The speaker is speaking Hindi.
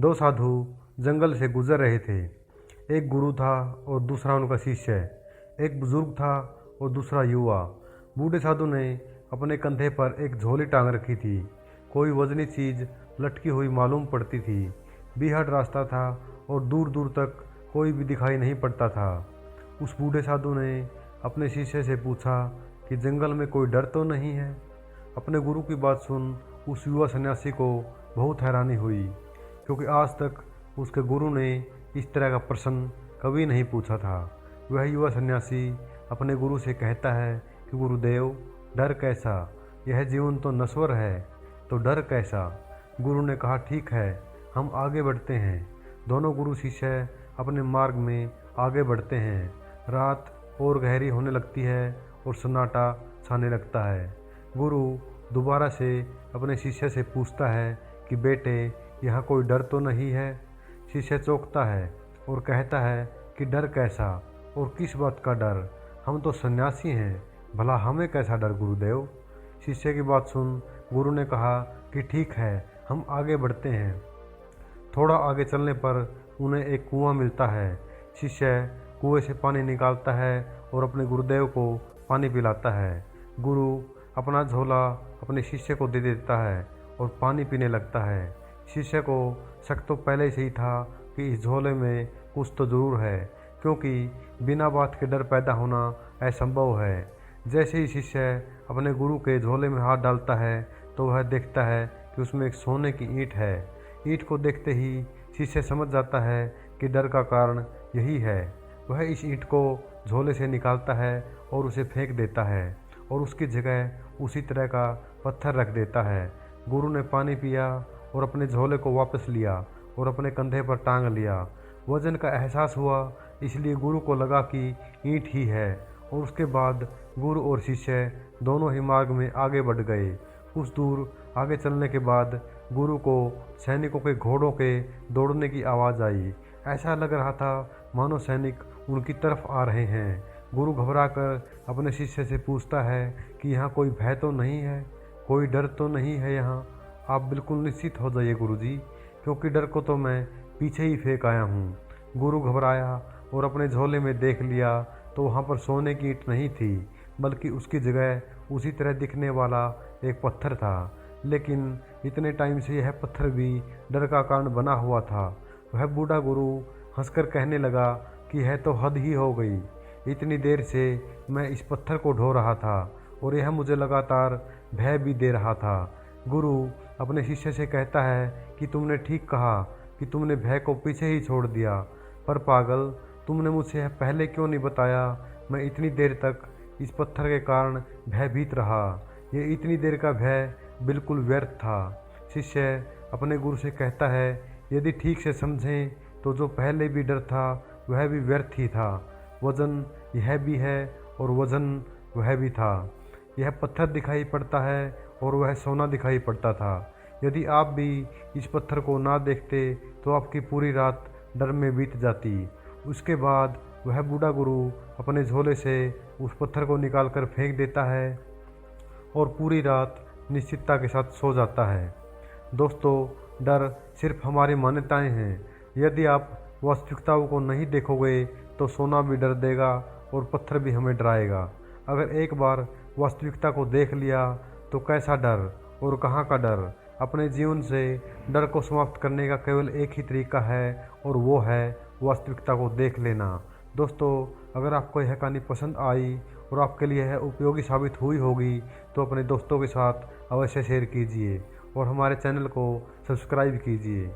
दो साधु जंगल से गुजर रहे थे। एक गुरु था और दूसरा उनका शिष्य। एक बुजुर्ग था और दूसरा युवा। बूढ़े साधु ने अपने कंधे पर एक झोली टांग रखी थी। कोई वजनी चीज़ लटकी हुई मालूम पड़ती थी। बीहड़ रास्ता था और दूर दूर तक कोई भी दिखाई नहीं पड़ता था। उस बूढ़े साधु ने अपने शिष्य से पूछा कि जंगल में कोई डर तो नहीं है। अपने गुरु की बात सुन उस युवा सन्यासी को बहुत हैरानी हुई, क्योंकि आज तक उसके गुरु ने इस तरह का प्रश्न कभी नहीं पूछा था। वह युवा सन्यासी अपने गुरु से कहता है कि गुरुदेव, डर कैसा? यह जीवन तो नश्वर है, तो डर कैसा? गुरु ने कहा, ठीक है, हम आगे बढ़ते हैं। दोनों गुरु शिष्य अपने मार्ग में आगे बढ़ते हैं। रात और गहरी होने लगती है और सन्नाटा छाने लगता है। गुरु दोबारा से अपने शिष्य से पूछता है कि बेटे, यहाँ कोई डर तो नहीं है? शिष्य चौंकता है और कहता है कि डर कैसा और किस बात का डर? हम तो सन्यासी हैं, भला हमें कैसा डर गुरुदेव? शिष्य की बात सुन गुरु ने कहा कि ठीक है, हम आगे बढ़ते हैं। थोड़ा आगे चलने पर उन्हें एक कुआं मिलता है। शिष्य कुएं से पानी निकालता है और अपने गुरुदेव को पानी पिलाता है। गुरु अपना झोला अपने शिष्य को दे देता है और पानी पीने लगता है। शिष्य को शक तो पहले से ही था कि इस झोले में कुछ तो ज़रूर है, क्योंकि बिना बात के डर पैदा होना असंभव है। जैसे ही शिष्य अपने गुरु के झोले में हाथ डालता है तो वह देखता है कि उसमें एक सोने की ईंट है। ईंट को देखते ही शिष्य समझ जाता है कि डर का कारण यही है। वह इस ईंट को झोले से निकालता है और उसे फेंक देता है और उसकी जगह उसी तरह का पत्थर रख देता है। गुरु ने पानी पिया और अपने झोले को वापस लिया और अपने कंधे पर टांग लिया। वजन का एहसास हुआ, इसलिए गुरु को लगा कि ईंट ही है, और उसके बाद गुरु और शिष्य दोनों ही मार्ग में आगे बढ़ गए। कुछ दूर आगे चलने के बाद गुरु को सैनिकों के घोड़ों के दौड़ने की आवाज़ आई। ऐसा लग रहा था मानो सैनिक उनकी तरफ आ रहे हैं। गुरु घबराकर अपने शिष्य से पूछता है कि यहाँ कोई भय तो नहीं है, कोई डर तो नहीं है यहाँ? आप बिल्कुल निश्चित हो जाइए गुरुजी, क्योंकि डर को तो मैं पीछे ही फेंक आया हूँ। गुरु घबराया और अपने झोले में देख लिया तो वहाँ पर सोने की ईंट नहीं थी, बल्कि उसकी जगह उसी तरह दिखने वाला एक पत्थर था। लेकिन इतने टाइम से यह पत्थर भी डर का कारण बना हुआ था। वह बूढ़ा गुरु हंसकर कहने लगा कि यह तो हद ही हो गई। इतनी देर से मैं इस पत्थर को ढो रहा था और यह मुझे लगातार भय भी दे रहा था। गुरु अपने शिष्य से कहता है कि तुमने ठीक कहा कि तुमने भय को पीछे ही छोड़ दिया, पर पागल, तुमने मुझसे यह पहले क्यों नहीं बताया? मैं इतनी देर तक इस पत्थर के कारण भयभीत रहा। ये इतनी देर का भय बिल्कुल व्यर्थ था। शिष्य अपने गुरु से कहता है, यदि ठीक से समझें तो जो पहले भी डर था वह भी व्यर्थ ही था। वजन यह भी है और वजन वह भी था। यह पत्थर दिखाई पड़ता है और वह सोना दिखाई पड़ता था। यदि आप भी इस पत्थर को ना देखते तो आपकी पूरी रात डर में बीत जाती। उसके बाद वह बूढ़ा गुरु अपने झोले से उस पत्थर को निकालकर फेंक देता है और पूरी रात निश्चितता के साथ सो जाता है। दोस्तों, डर सिर्फ हमारी मान्यताएं हैं। यदि आप वास्तविकताओं को नहीं देखोगे तो सोना भी डर देगा और पत्थर भी हमें डराएगा। अगर एक बार वास्तविकता को देख लिया तो कैसा डर और कहाँ का डर? अपने जीवन से डर को समाप्त करने का केवल एक ही तरीका है, और वो है वास्तविकता को देख लेना। दोस्तों, अगर आपको यह कहानी पसंद आई और आपके लिए यह उपयोगी साबित हुई होगी तो अपने दोस्तों के साथ अवश्य शेयर कीजिए और हमारे चैनल को सब्सक्राइब कीजिए।